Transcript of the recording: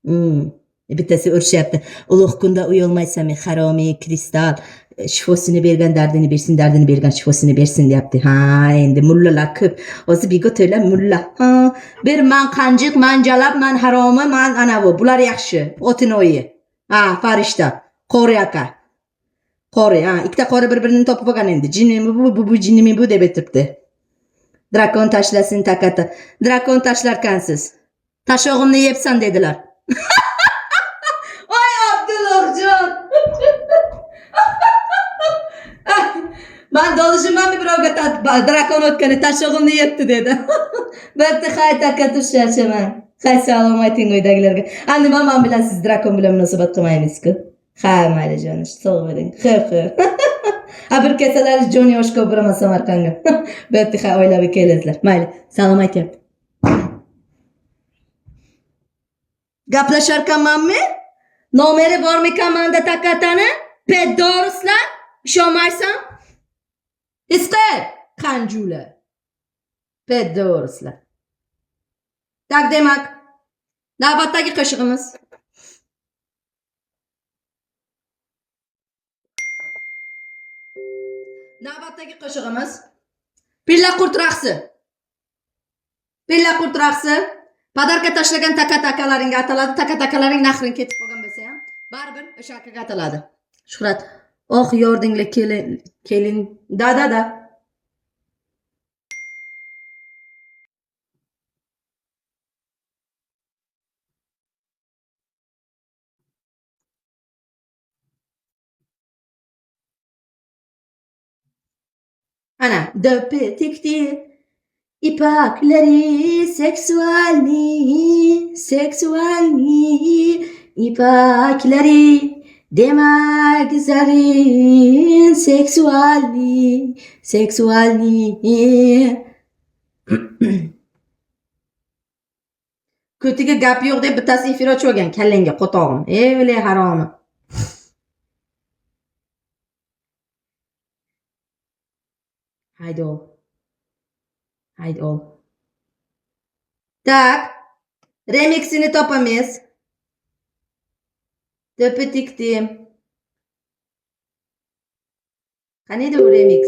Hmm. Bittasi urishyapti. Ulug' kunda uyalmaysanmi, haromiy, kristal, shifosini bergan dardini bersin, dardini bergan shifosini bersin deyapti. Ha, endi mullalar ko'p. Hozir bego'to'la mulla. Ha, bir man qanjiq, man jalab, man haromi, man anavi. Bular yaxshi. Otinoyi. Ha, farishta. Qori aka. Qori, ha, ikkita qori bir-birini topib olgan endi. Jinnimi bu jinnimi bu deb aytibdi. Drakon tashlasin takata. Drakon tashlarkansiz. Tashog'imni yebsan dedilar. Ay Abdullohjon. Ben doluşumdan bir birovga drakon o'tgani tashog'imni yebdi dedi. Bo'pti, hay taka tushashaman. Hay salom ayting uydagilarga. Endi mamam bilan siz drakon bilan munosabat qilmaymiz-ku. Ha, mayli jonim, sog' bo'ling. Ha, bir kelsalar Joni Yoshko boraman Samarqandga. Bo'pti, ha, oylab kelasizlar. Mayli, salom aytyapti. Gaplasharkanmanmi? Nomeri bormikan manda takatani? Pedoruslar? Ishonmaysan? İster kancula. Pedoruslar. Tak demak. Navbatdagi qo'shig'imiz. Navbatdagi qo'shig'imiz. Pilla qurt raqsi. Pilla qurt raqsi. Padarka tashlagan takatakalarga ataladi. Takatakalarning nahrin ketib qolgan bo'lsa ham, baribir o'sha akaga ataladi. Shuhrat, oh yordinglar kelin. Da. Ana, döpetikti. İpakleri seksualni, ipakleri demek zarin seksualni. Ko'tiga gap yo'q deb bittasi efir ochib olgan kallangga qo'tog'im. O'le haromi. Haydi ol. Tak, remixini topamiz. Döpetikti. Qaniydi bu remix?